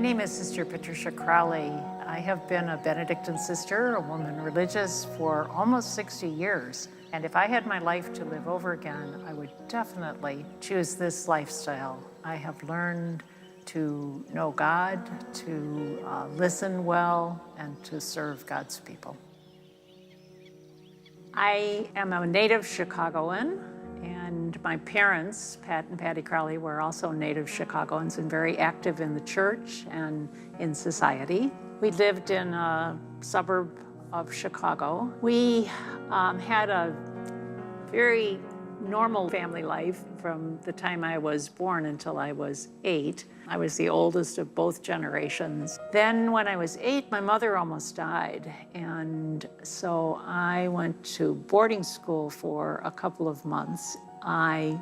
My name is Sister Patricia Crowley. I have been a Benedictine sister, a woman religious, for almost 60 years. And if I had my life to live over again, I would definitely choose this lifestyle. I have learned to know God, to listen well, and to serve God's people. I am a native Chicagoan, and my parents, Pat and Patty Crowley, were also native Chicagoans and very active in the church and in society. We lived in a suburb of Chicago. We had a very normal family life from the time I was born until I was 8. I was the oldest of both generations. Then when I was 8, my mother almost died. And so I went to boarding school for a couple of months. I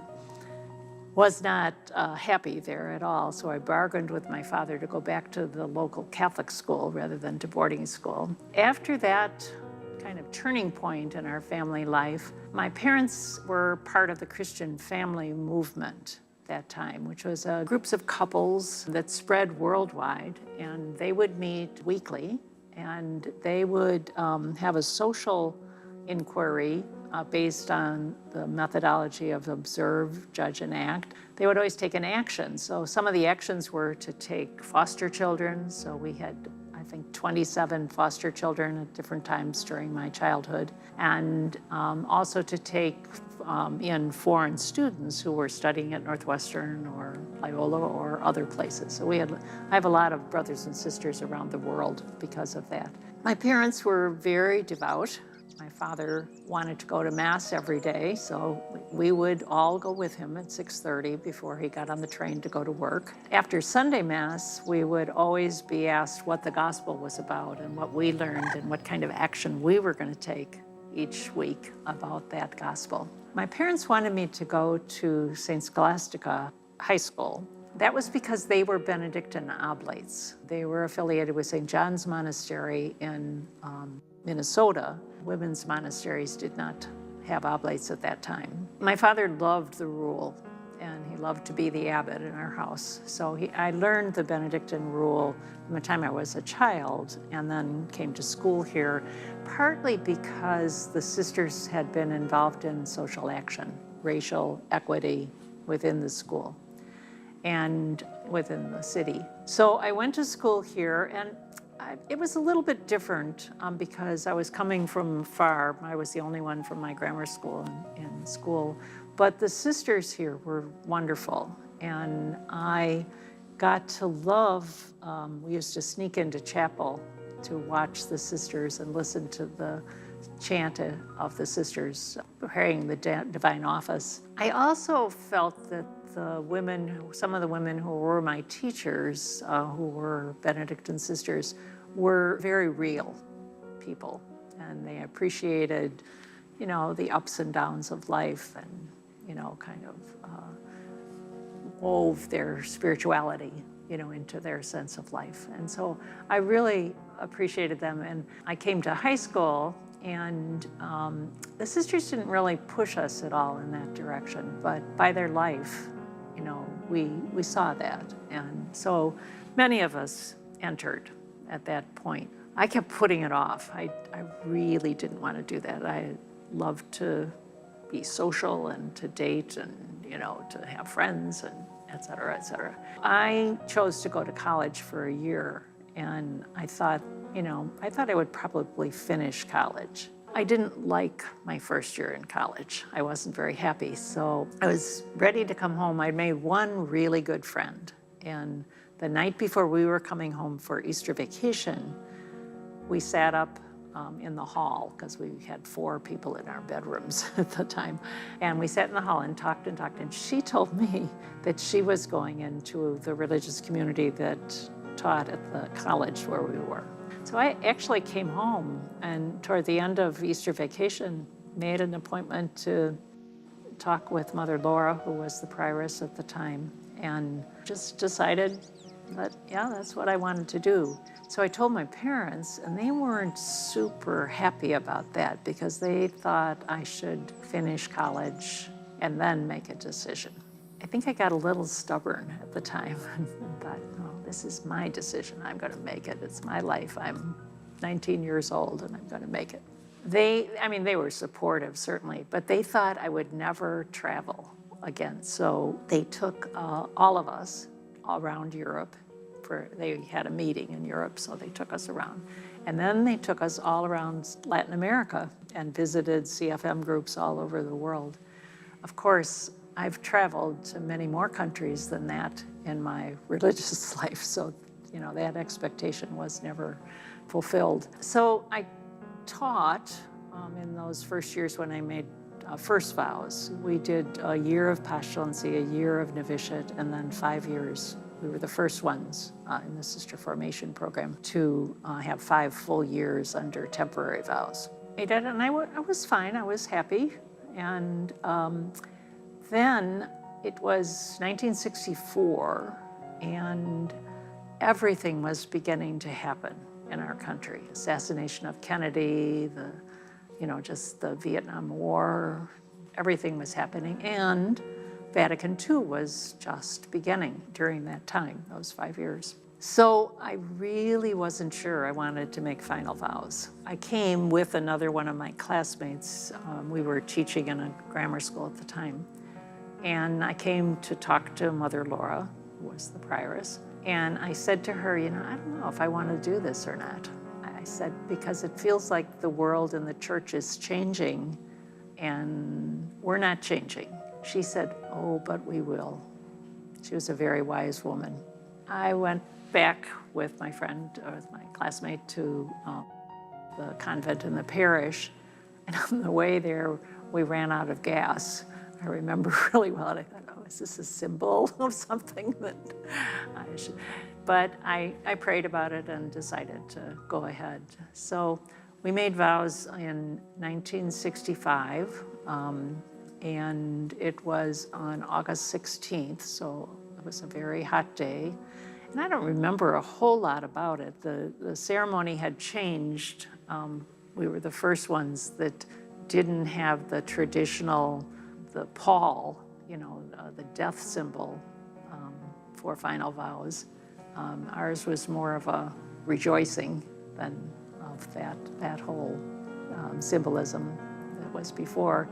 was not happy there at all, so I bargained with my father to go back to the local Catholic school rather than to boarding school. After that kind of turning point in our family life, my parents were part of the Christian family movement that time, which was groups of couples that spread worldwide, and they would meet weekly, and they would have a social inquiry based on the methodology of observe, judge, and act. They would always take an action. So some of the actions were to take foster children. So we had, I think, 27 foster children at different times during my childhood, and also to take in foreign students who were studying at Northwestern or Loyola or other places. So I have a lot of brothers and sisters around the world because of that. My parents were very devout. My father wanted to go to Mass every day, so we would all go with him at 6:30 before he got on the train to go to work. After Sunday Mass, we would always be asked what the gospel was about and what we learned and what kind of action we were going to take each week about that gospel. My parents wanted me to go to St. Scholastica High School. That was because they were Benedictine Oblates. They were affiliated with St. John's Monastery in Minnesota. Women's monasteries did not have oblates at that time. My father loved the rule, and he loved to be the abbot in our house. So I learned the Benedictine rule from the time I was a child, and then came to school here, partly because the sisters had been involved in social action, racial equity within the school and within the city. So I went to school here, and it was a little bit different because I was coming from far. I was the only one from my grammar school in school. But the sisters here were wonderful. And I got to love, we used to sneak into chapel to watch the sisters and listen to the chant of the sisters praying the divine office. I also felt that some of the women who were my teachers, who were Benedictine sisters, were very real people, and they appreciated, the ups and downs of life, and, kind of wove their spirituality, into their sense of life. And so I really appreciated them. And I came to high school, and the sisters didn't really push us at all in that direction, but by their life, we saw that. And so many of us entered at that point. I kept putting it off. I really didn't want to do that. I loved to be social and to date and, to have friends and et cetera, et cetera. I chose to go to college for a year, and I thought I would probably finish college. I didn't like my first year in college. I wasn't very happy, so I was ready to come home. I made one really good friend, and the night before we were coming home for Easter vacation, we sat up in the hall, because we had 4 people in our bedrooms at the time. And we sat in the hall and talked, and she told me that she was going into the religious community that taught at the college where we were. So I actually came home, and toward the end of Easter vacation, made an appointment to talk with Mother Laura, who was the prioress at the time, and just decided that, yeah, that's what I wanted to do. So I told my parents, and they weren't super happy about that because they thought I should finish college and then make a decision. I think I got a little stubborn at the time and thought, oh, this is my decision. I'm going to make it. It's my life. I'm 19 years old, and I'm going to make it. They were supportive, certainly, but they thought I would never travel again. So they took all of us around Europe. They had a meeting in Europe, so they took us around. And then they took us all around Latin America and visited CFM groups all over the world. Of course, I've traveled to many more countries than that in my religious life, so that expectation was never fulfilled. So I taught in those first years when I made first vows. We did a year of postulancy, a year of novitiate, and then 5 years. We were the first ones in the sister formation program to have 5 full years under temporary vows. I did, and I was fine. I was happy. And then it was 1964, and everything was beginning to happen in our country. Assassination of Kennedy, just the Vietnam War, everything was happening. And Vatican II was just beginning during that time, those 5 years. So I really wasn't sure I wanted to make final vows. I came with another one of my classmates. We were teaching in a grammar school at the time. And I came to talk to Mother Laura, who was the prioress. And I said to her, I don't know if I want to do this or not. I said, because it feels like the world and the church is changing and we're not changing. She said, oh, but we will. She was a very wise woman. I went back with my friend, or with my classmate, to the convent in the parish. And on the way there, we ran out of gas. I remember really well. And I thought, oh, is this a symbol of something that I should? But I prayed about it and decided to go ahead. So we made vows in 1965. And it was on August 16th, so it was a very hot day. And I don't remember a whole lot about it. The ceremony had changed. We were the first ones that didn't have the traditional, the pall, the death symbol for final vows. Ours was more of a rejoicing than of that whole symbolism that was before.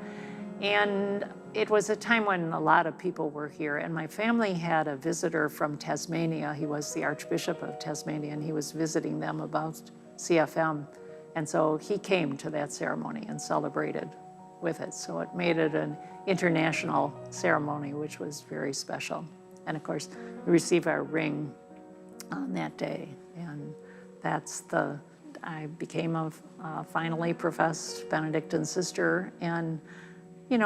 And it was a time when a lot of people were here, and my family had a visitor from Tasmania. He was the Archbishop of Tasmania, and he was visiting them about CFM. And so he came to that ceremony and celebrated with it. So it made it an international ceremony, which was very special. And of course, we received our ring on that day. And I became a finally professed Benedictine sister, and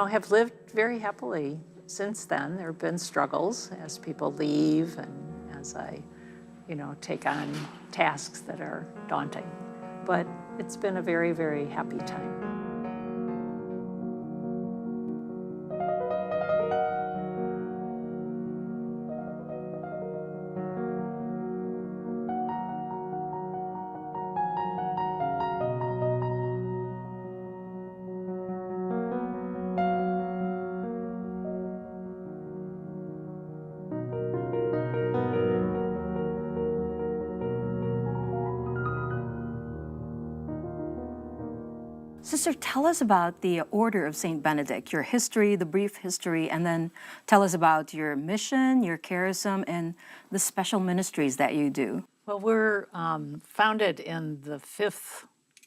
have lived very happily since then. There have been struggles as people leave and as I, take on tasks that are daunting. But it's been a very, very happy time. Sister, tell us about the Order of St. Benedict, your history, the brief history, and then tell us about your mission, your charism, and the special ministries that you do. Well, we're founded in the 5th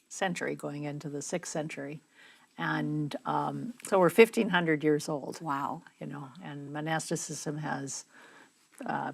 century, going into the 6th century. And so we're 1,500 years old. Wow. And monasticism has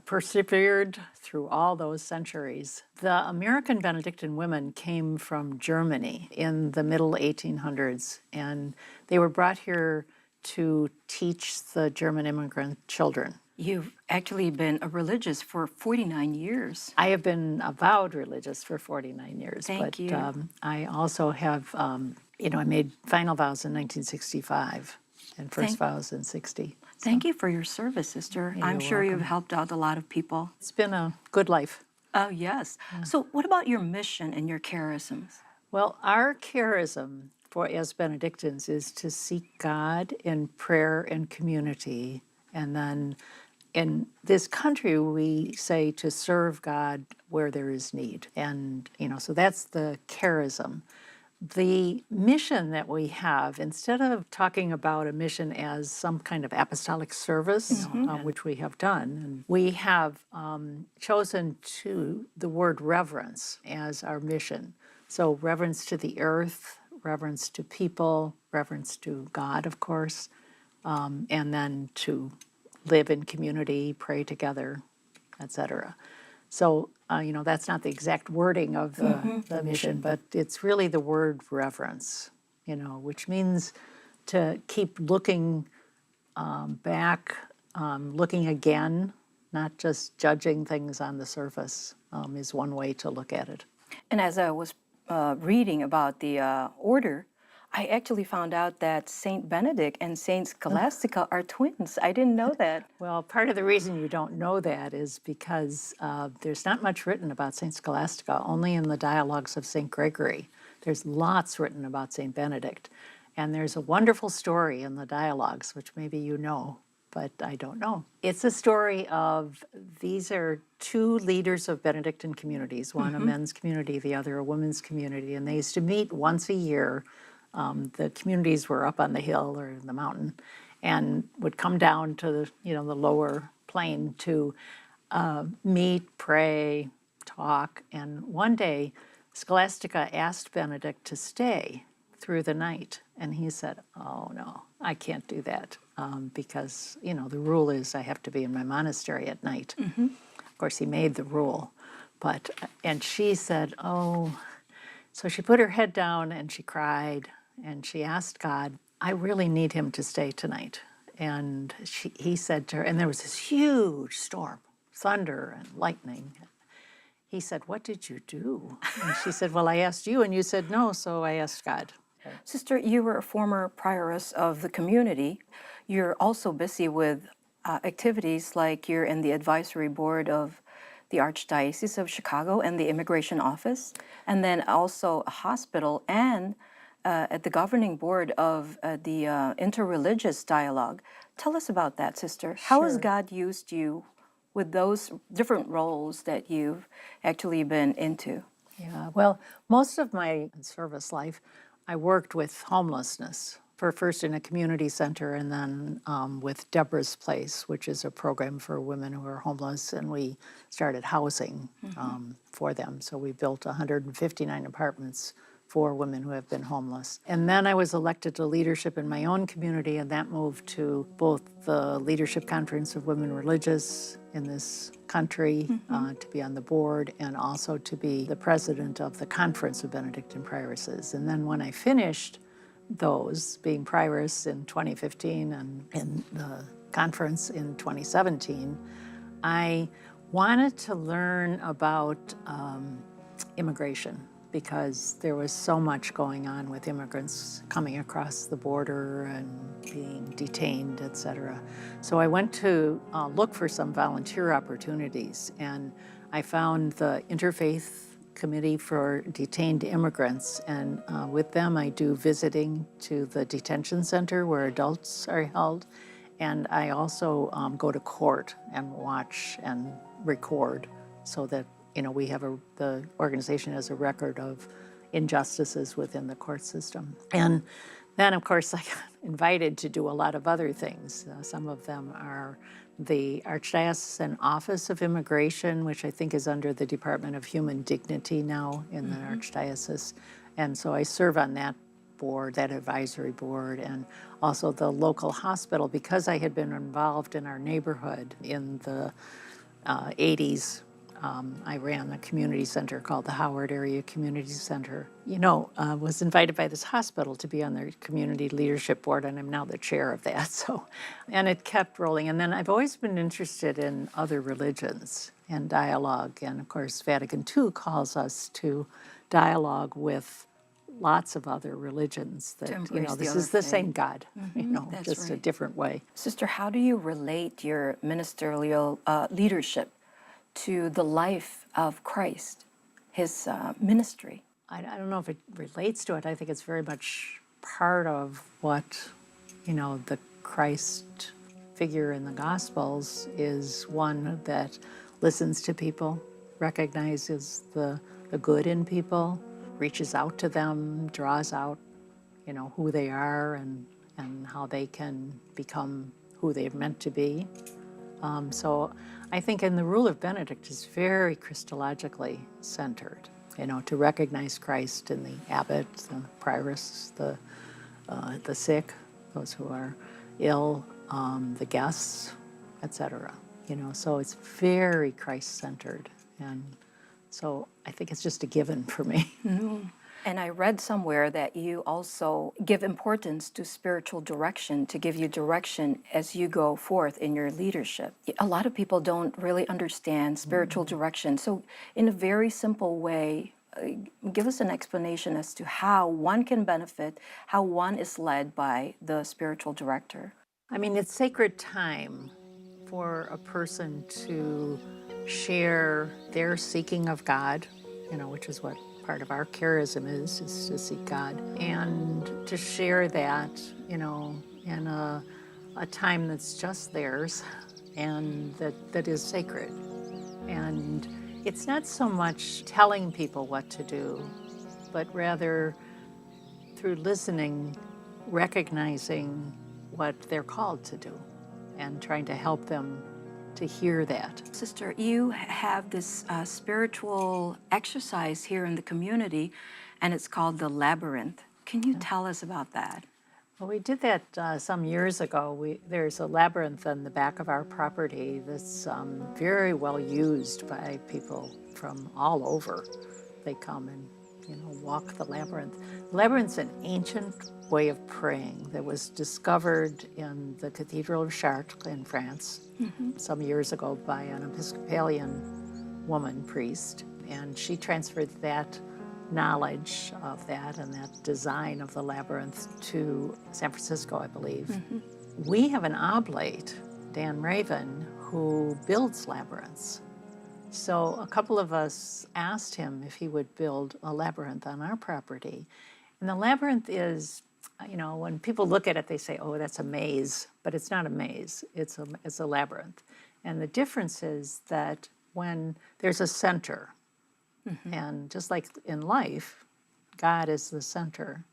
persevered through all those centuries. The American Benedictine women came from Germany in the middle 1800s, and they were brought here to teach the German immigrant children. You've actually been a religious for 49 years. I have been avowed religious for 49 years. Thank you. I also have, I made final vows in 1965 and first vows in 60. Thank you for your service, Sister. I'm sure you've helped out a lot of people. It's been a good life. Oh, yes. Yeah. So what about your mission and your charisms? Well, our charism as Benedictines is to seek God in prayer and community, and then in this country, we say to serve God where there is need. And, so that's the charism. The mission that we have, instead of talking about a mission as some kind of apostolic service, which we have done, and we have chosen to the word reverence as our mission. So reverence to the earth, reverence to people, reverence to God, of course, and then to live in community, pray together, etc. So, that's not the exact wording of the mission, but it's really the word reverence, which means to keep looking back, looking again, not just judging things on the surface, is one way to look at it. And as I was reading about the order, I actually found out that Saint Benedict and Saint Scholastica are twins. I didn't know that. Well, part of the reason you don't know that is because there's not much written about St. Scholastica, only in the dialogues of St. Gregory. There's lots written about St. Benedict. And there's a wonderful story in the dialogues, which maybe you know, but I don't know. It's a story of, these are two leaders of Benedictine communities, one a men's community, the other a women's community, and they used to meet once a year. The communities were up on the hill or the mountain and would come down to the lower plain to meet, pray, talk. And one day, Scholastica asked Benedict to stay through the night. And he said, "Oh, no, I can't do that because, the rule is I have to be in my monastery at night." Of course, he made the rule. And she said, "Oh," so she put her head down and she cried and she asked God, "I really need him to stay tonight." And he said to her, and there was this huge storm, thunder and lightning. He said, "What did you do?" And she said, "Well, I asked you and you said no, so I asked God." Sister, you were a former prioress of the community. You're also busy with activities like you're in the advisory board of the Archdiocese of Chicago and the Immigration Office, and then also a hospital and at the governing board of the Interreligious Dialogue. Tell us about that, Sister. How has God used you with those different roles that you've actually been into? Yeah, well, most of my service life, I worked with homelessness, first in a community center and then with Deborah's Place, which is a program for women who are homeless, and we started housing for them. So we built 159 apartments for women who have been homeless. And then I was elected to leadership in my own community, and that moved to both the Leadership Conference of Women Religious in this country, to be on the board, and also to be the president of the Conference of Benedictine Prioresses. And then when I finished those, being prioress in 2015 and in the conference in 2017, I wanted to learn about immigration, because there was so much going on with immigrants coming across the border and being detained, et cetera. So I went to look for some volunteer opportunities, and I found the Interfaith Committee for Detained Immigrants, and with them I do visiting to the detention center where adults are held, and I also go to court and watch and record so that we have the organization has a record of injustices within the court system. And then, of course, I got invited to do a lot of other things. Some of them are the Archdiocesan Office of Immigration, which I think is under the Department of Human Dignity now in the Archdiocese. And so I serve on that board, that advisory board, and also the local hospital, because I had been involved in our neighborhood in the 80s. I ran a community center called the Howard Area Community Center. Was invited by this hospital to be on their community leadership board, and I'm now the chair of that. And it kept rolling. And then I've always been interested in other religions and dialogue. And of course, Vatican II calls us to dialogue with lots of other religions that, this is the same God, just a different way. Sister, how do you relate your ministerial leadership to the life of Christ, his ministry? I don't know if it relates to it. I think it's very much part of what, the Christ figure in the Gospels is one that listens to people, recognizes the good in people, reaches out to them, draws out, who they are and how they can become who they're meant to be. So I think in the Rule of Benedict is very Christologically centered, to recognize Christ in the abbot, the prioress, the sick, those who are ill, the guests, etc. So it's very Christ-centered, and so I think it's just a given for me. And I read somewhere that you also give importance to spiritual direction, to give you direction as you go forth in your leadership. A lot of people don't really understand spiritual direction. So in a very simple way, give us an explanation as to how one can benefit, how one is led by the spiritual director. I mean, it's sacred time for a person to share their seeking of God, which is what part of our charism is to seek God, and to share that, in a time that's just theirs and that is sacred. And it's not so much telling people what to do, but rather through listening, recognizing what they're called to do and trying to help them to hear that. Sister, you have this spiritual exercise here in the community, and it's called the Labyrinth. Can you tell us about that? Well, we did that some years ago. There's a labyrinth on the back of our property that's very well used by people from all over. They come and walk the labyrinth. The labyrinth's an ancient way of praying that was discovered in the Cathedral of Chartres in France some years ago by an Episcopalian woman priest, and she transferred that knowledge of that and that design of the labyrinth to San Francisco, I believe. We have an oblate, Dan Raven, who builds labyrinths. So a couple of us asked him if he would build a labyrinth on our property. And the labyrinth is, when people look at it, they say, oh, that's a maze. But it's not a maze. It's a labyrinth. And the difference is that when there's a center, and just like in life, God is the center,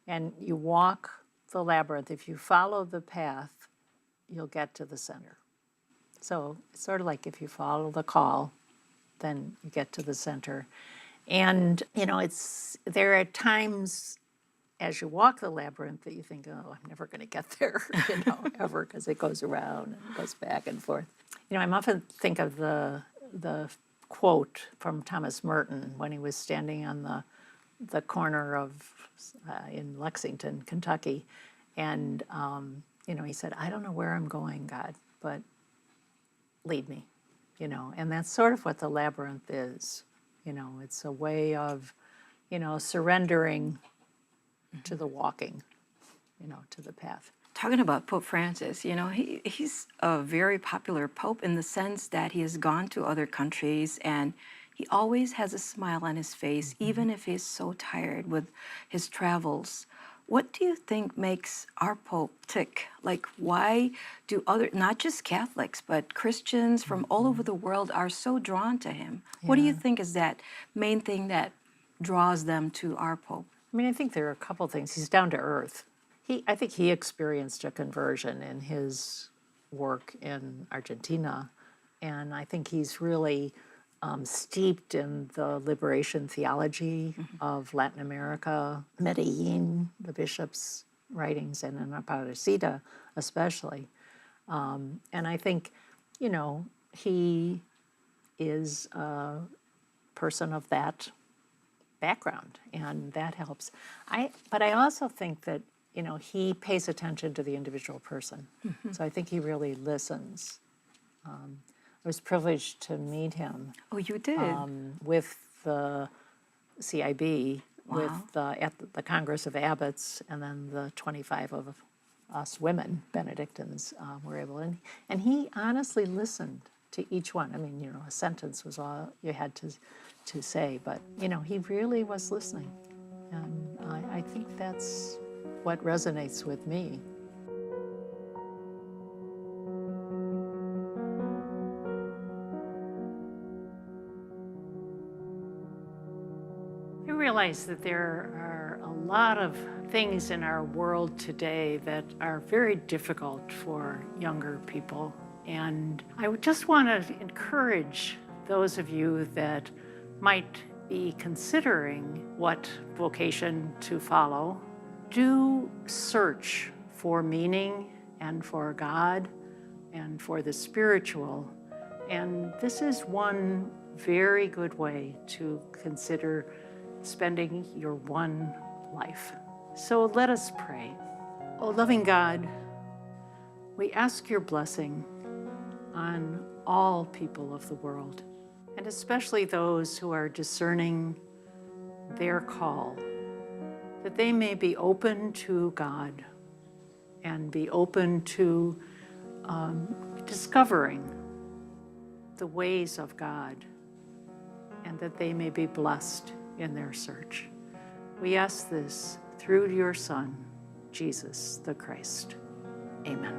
and you walk the labyrinth, if you follow the path, you'll get to the center. So it's sort of like if you follow the call, then you get to the center. And, there are times as you walk the labyrinth that you think, oh, I'm never going to get there, ever, because it goes around and goes back and forth. I often think of the quote from Thomas Merton when he was standing on the corner of, in Lexington, Kentucky. And, he said, I don't know where I'm going, God, but lead me, and that's sort of what the labyrinth is. It's a way of, surrendering to the walking, to the path. Talking about Pope Francis, he's a very popular pope in the sense that he has gone to other countries and he always has a smile on his face, even if he's so tired with his travels. What do you think makes our Pope tick? Like, why do not just Catholics, but Christians from all over the world are so drawn to him? Yeah. What do you think is that main thing that draws them to our Pope? I mean, I think there are a couple things. He's down to earth. I think he experienced a conversion in his work in Argentina, and I think he's really steeped in the liberation theology of Latin America, Medellin, the bishop's writings, and in Aparecida especially. And I think, he is a person of that background, and that helps. But I also think that, he pays attention to the individual person. So I think he really listens. I was privileged to meet him. Oh, you did? With the CIB, Wow. at the Congress of Abbots, and then the 25 of us women, Benedictines, were able. And he honestly listened to each one. I mean, a sentence was all you had to say, but, he really was listening. And I think that's what resonates with me. realize that there are a lot of things in our world today that are very difficult for younger people. And I would just want to encourage those of you that might be considering what vocation to follow. Do search for meaning and for God and for the spiritual. And this is one very good way to consider spending your one life. So let us pray. Oh, loving God, we ask your blessing on all people of the world, and especially those who are discerning their call, that they may be open to God and be open to discovering the ways of God, and that they may be blessed in their search. We ask this through your Son, Jesus the Christ. Amen.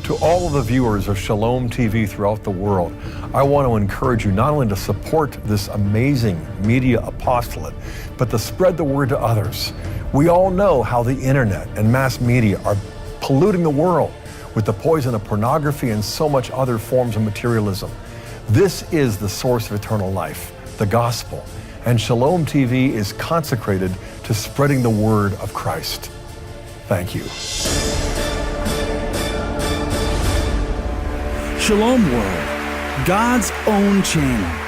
To all of the viewers of Shalom TV throughout the world, I want to encourage you not only to support this amazing media apostolate, but to spread the word to others. We all know how the internet and mass media are polluting the world with the poison of pornography and so much other forms of materialism. This is the source of eternal life, the gospel, and Shalom TV is consecrated to spreading the word of Christ. Thank you. Shalom World, God's own channel.